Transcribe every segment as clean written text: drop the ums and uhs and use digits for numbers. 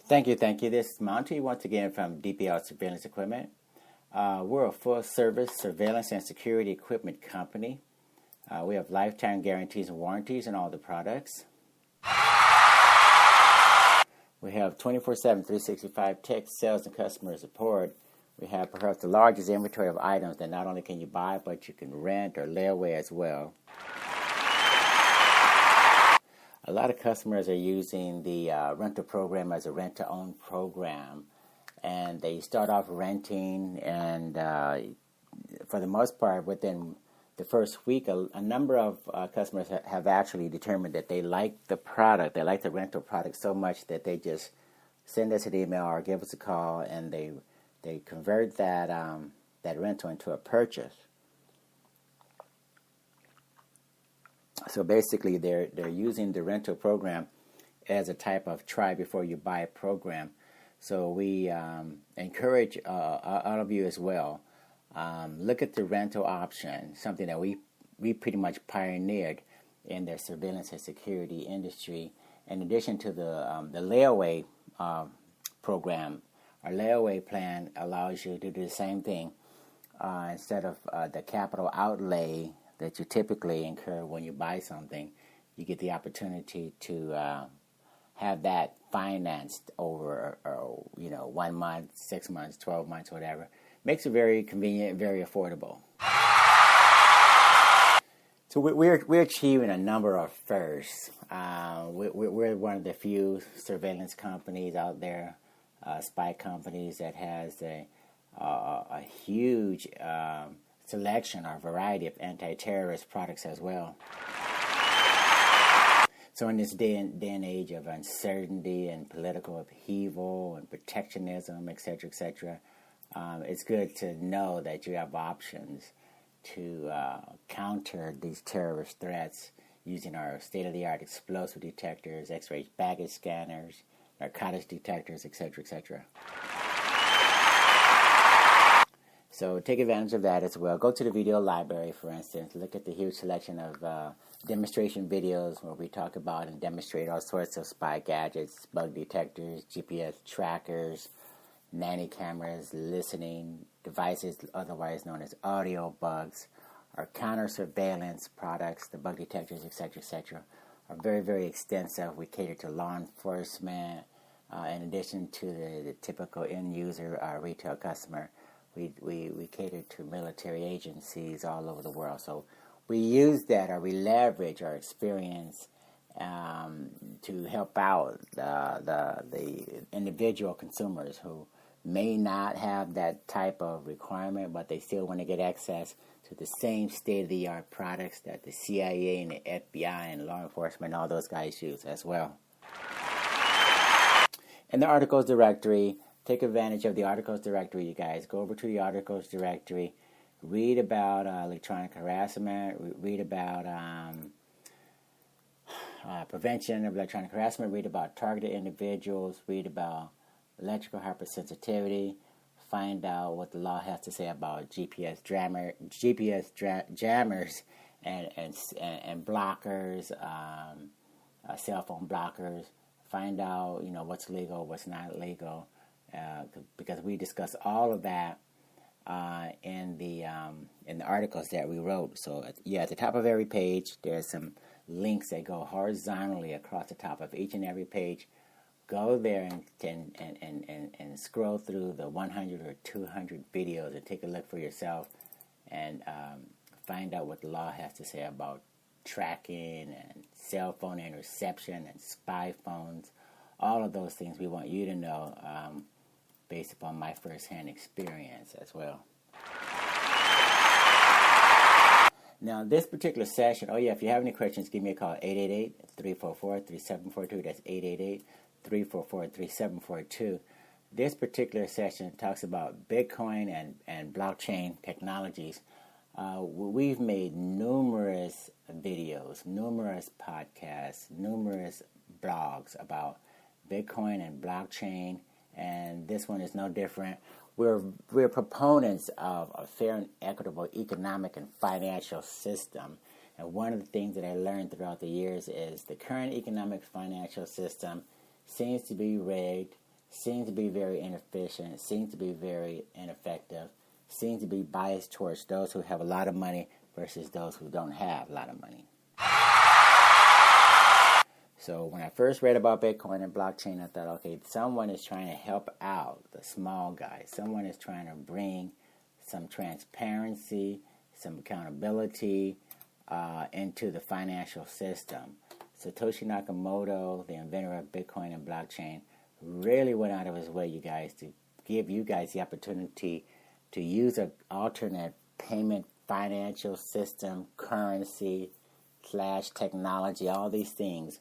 Thank you. This is Monty once again from DPL Surveillance Equipment. We're a full-service surveillance and security equipment company. We have lifetime guarantees and warranties on all the products. We have 24/7, 365 tech sales and customer support. We have perhaps the largest inventory of items that not only can you buy, but you can rent or layaway as well. A lot of customers are using the rental program as a rent-to-own program, and they start off renting, and for the most part, within the first week, a number of customers have actually determined that they like the product, they like the rental product so much that they just send us an email or give us a call, and they convert that rental into a purchase. So basically, they're using the rental program as a type of try before you buy program. So we encourage all of you as well. Look at the rental option, something that we pretty much pioneered in the surveillance and security industry. In addition to the layaway program, our layaway plan allows you to do the same thing. Instead of the capital outlay that you typically incur when you buy something, you get the opportunity to have that financed over 1 month, 6 months, 12 months, whatever. Makes it very convenient, very affordable. So we're achieving a number of firsts. We're one of the few surveillance companies out there, spy companies that has a huge selection or variety of anti-terrorist products as well. So in this day and age of uncertainty and political upheaval and protectionism, etc., it's good to know that you have options to counter these terrorist threats using our state-of-the-art explosive detectors, X-ray baggage scanners, narcotics detectors, etc. So take advantage of that as well. Go to the video library, for instance. Look at the huge selection of demonstration videos where we talk about and demonstrate all sorts of spy gadgets, bug detectors, GPS trackers, Nanny cameras, listening devices, otherwise known as audio bugs, our counter surveillance products, the bug detectors, etc., are very, very extensive. We cater to law enforcement, in addition to the typical end user retail customer. We cater to military agencies all over the world. So we use that, or we leverage our experience to help out the individual consumers who may not have that type of requirement, but they still want to get access to the same state-of-the-art products that the CIA and the FBI and law enforcement, all those guys use as well. And the articles directory, take advantage of the articles directory, you guys. Go over to the articles directory, read about electronic harassment, read about prevention of electronic harassment, read about targeted individuals, read about electrical hypersensitivity, find out what the law has to say about GPS jammers and blockers, cell phone blockers. Find out what's legal, what's not legal, because we discuss all of that in the articles that we wrote. So at the top of every page, there's some links that go horizontally across the top of each and every page. Go there and scroll through the 100 or 200 videos and take a look for yourself and find out what the law has to say about tracking and cell phone interception and spy phones. All of those things we want you to know based upon my first-hand experience as well. Now, this particular session, if you have any questions, give me a call, 888-344-3742. That's 888-344-3742. This particular session talks about Bitcoin and blockchain technologies. We've made numerous videos, numerous podcasts, numerous blogs about Bitcoin and blockchain, and this one is no different. We're proponents of a fair and equitable economic and financial system. And one of the things that I learned throughout the years is the current economic financial system seems to be rigged, seems to be very inefficient, seems to be very ineffective, seems to be biased towards those who have a lot of money versus those who don't have a lot of money. So when I first read about Bitcoin and blockchain, I thought, okay, someone is trying to help out the small guy. Someone is trying to bring some transparency, some accountability into the financial system. Satoshi Nakamoto, the inventor of Bitcoin and blockchain, really went out of his way, you guys, to give you guys the opportunity to use an alternate payment financial system, currency / technology, all these things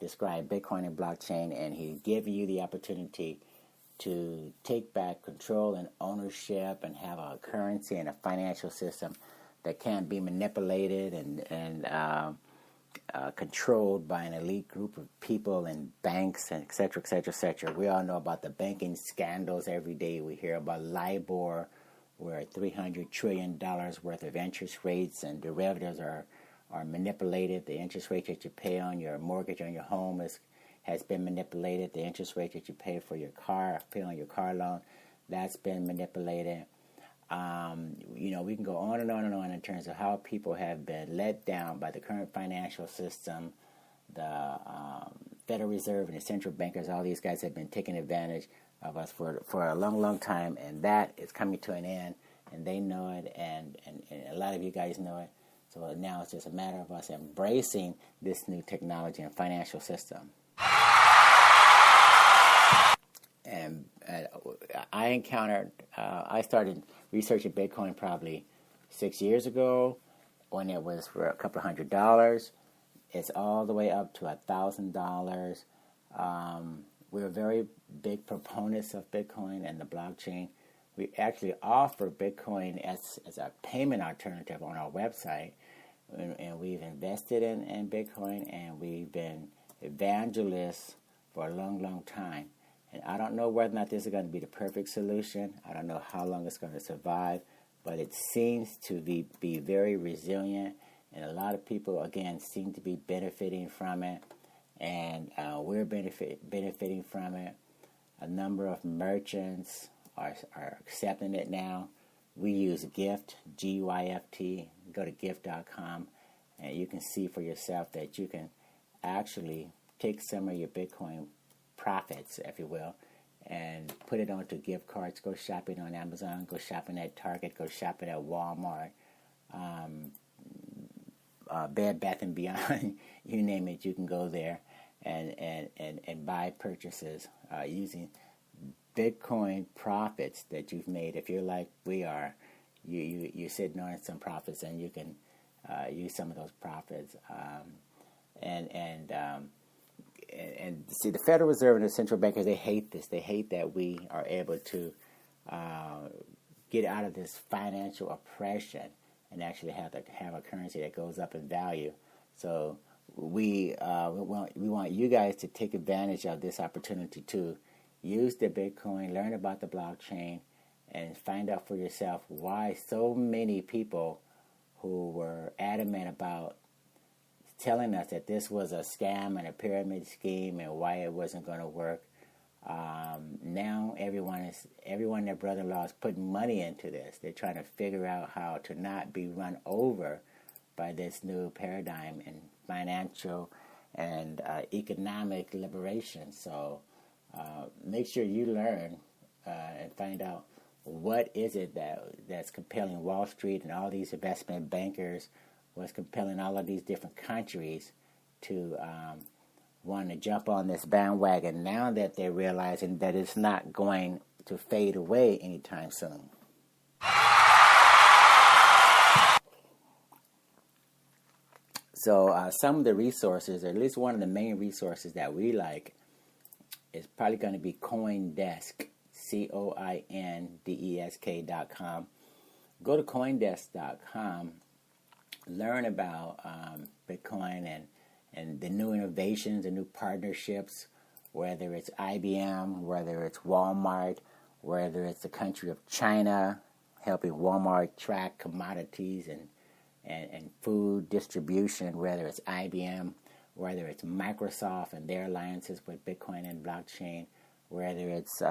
describe Bitcoin and blockchain, and he give you the opportunity to take back control and ownership and have a currency and a financial system that can't be manipulated and controlled by an elite group of people and banks and et cetera, et cetera, et cetera. We all know about the banking scandals every day. We hear about LIBOR, where $300 trillion worth of interest rates and derivatives are manipulated. The interest rate that you pay on your mortgage on your home has been manipulated. The interest rate that you pay for your car, pay on your car loan, that's been manipulated. We can go on and on and on in terms of how people have been let down by the current financial system. The Federal Reserve and the central bankers, all these guys have been taking advantage of us for a long, long time, and that is coming to an end, and they know it, and a lot of you guys know it. So now it's just a matter of us embracing this new technology and financial system. And I started researching Bitcoin probably 6 years ago when it was for a couple $100. It's all the way up to $1,000. We're very big proponents of Bitcoin and the blockchain. We actually offer Bitcoin as a payment alternative on our website, and we've invested in Bitcoin, and we've been evangelists for a long, long time. And I don't know whether or not this is going to be the perfect solution. I don't know how long it's going to survive, but it seems to be very resilient, and a lot of people, again, seem to be benefiting from it, and we're benefiting from it. A number of merchants are accepting it now. We use Gift, G-Y-F-T. Go to gift.com, and you can see for yourself that you can actually take some of your Bitcoin profits, if you will, and put it onto gift cards. Go shopping on Amazon, go shopping at Target, go shopping at Walmart, Bed Bath & Beyond, you name it, you can go there and buy purchases using Bitcoin profits that you've made. If you're like we are, you're sitting on some profits, and you can use some of those profits. And see, the Federal Reserve and the central bankers, they hate this. They hate that we are able to get out of this financial oppression and actually have a currency that goes up in value. So we want you guys to take advantage of this opportunity to use the Bitcoin, learn about the blockchain, and find out for yourself why so many people who were adamant about telling us that this was a scam and a pyramid scheme and why it wasn't going to work. Now everyone and their brother-in-law is putting money into this. They're trying to figure out how to not be run over by this new paradigm in financial and economic liberation. So make sure you learn and find out what is it that's compelling Wall Street and all these investment bankers, what's compelling all of these different countries to want to jump on this bandwagon now that they're realizing that it's not going to fade away anytime soon. So some of the resources, or at least one of the main resources that we like, is probably going to be CoinDesk, CoinDesk.com. Go to CoinDesk.com, learn about Bitcoin and the new innovations, the new partnerships, whether it's IBM, whether it's Walmart, whether it's the country of China, helping Walmart track commodities and food distribution, whether it's IBM, whether it's Microsoft and their alliances with Bitcoin and blockchain, whether it's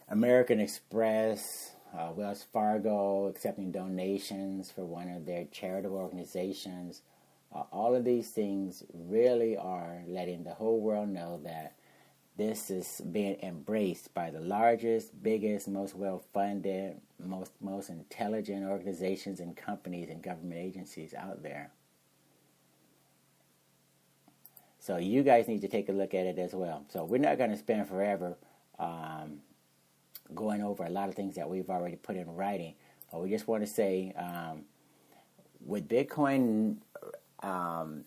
American Express, Wells Fargo accepting donations for one of their charitable organizations. All of these things really are letting the whole world know that this is being embraced by the largest, biggest, most well-funded, most intelligent organizations and companies and government agencies out there. So you guys need to take a look at it as well. So we're not going to spend forever going over a lot of things that we've already put in writing. But we just want to say, with Bitcoin, the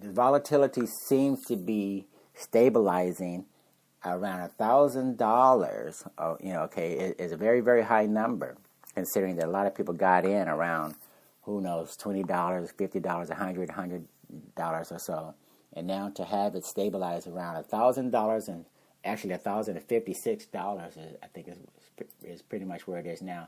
volatility seems to be stabilizing around $1,000. Okay, is a very, very high number, considering that a lot of people got in around, who knows, $20, $50, $100 or so. And now to have it stabilize around $1,000 and actually $1,056, I think is pretty much where it is now.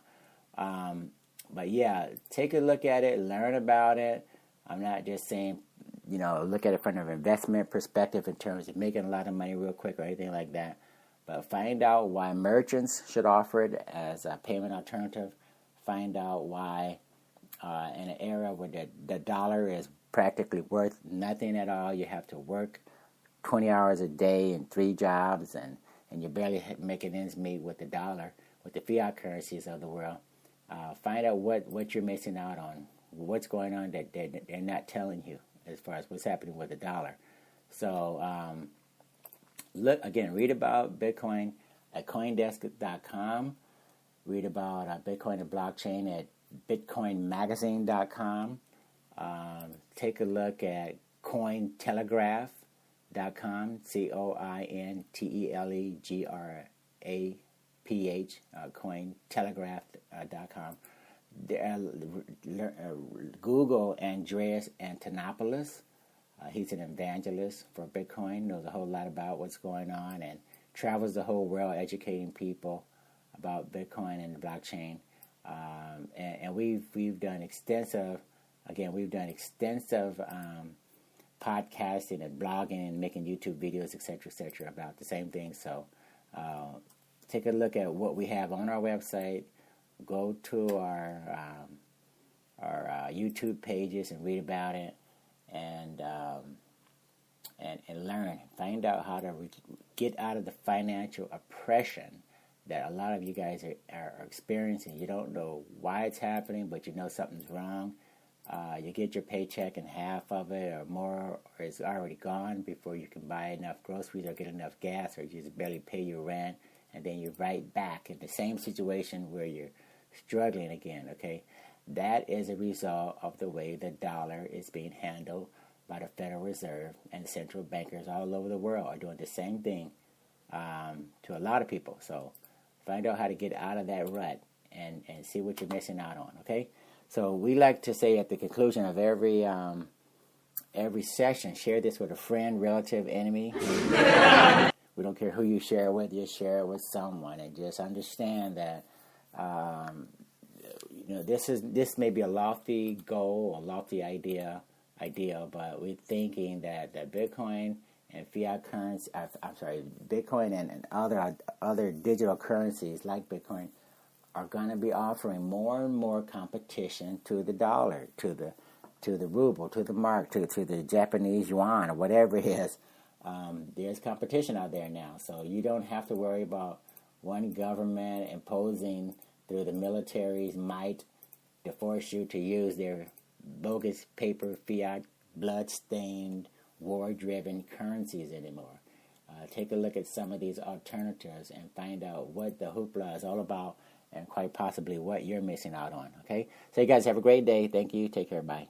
But yeah, take a look at it, learn about it. I'm not just saying, look at it from an investment perspective in terms of making a lot of money real quick or anything like that. But find out why merchants should offer it as a payment alternative. Find out why in an era where the dollar is practically worth nothing at all, you have to work 20 hours a day and 3 jobs, and you're barely making ends meet with the dollar, with the fiat currencies of the world. Find out what you're missing out on, what's going on that they're not telling you as far as what's happening with the dollar. So read about Bitcoin at CoinDesk.com. Read about Bitcoin and blockchain at BitcoinMagazine.com. Take a look at Cointelegraph.com, CoinTelegraph, Cointelegraph.com. Google Andreas Antonopoulos. He's an evangelist for Bitcoin, knows a whole lot about what's going on, and travels the whole world educating people about Bitcoin and the blockchain. And we've done extensive podcasting and blogging and making YouTube videos, etc., about the same thing. So take a look at what we have on our website. Go to our YouTube pages and read about it, and learn. Find out how to get out of the financial oppression that a lot of you guys are experiencing. You don't know why it's happening, but you know something's wrong. You get your paycheck and half of it or more or it's already gone before you can buy enough groceries or get enough gas, or you just barely pay your rent, and then you're right back in the same situation where you're struggling again, okay? That is a result of the way the dollar is being handled by the Federal Reserve, and central bankers all over the world are doing the same thing to a lot of people. So find out how to get out of that rut and see what you're missing out on, okay? So we like to say at the conclusion of every session, share this with a friend, relative, enemy. We don't care who you share it with, just share it with someone, and just understand that this may be a lofty goal, a lofty idea, but we're thinking that Bitcoin and fiat currency, Bitcoin and other digital currencies like Bitcoin are going to be offering more and more competition to the dollar, to the ruble, to the mark, to the Japanese yuan, or whatever it is. There's competition out there now, so you don't have to worry about one government imposing through the military's might to force you to use their bogus paper, fiat, blood-stained, war-driven currencies anymore. Take a look at some of these alternatives and find out what the hoopla is all about, and quite possibly what you're missing out on, okay? So you guys have a great day. Thank you. Take care. Bye.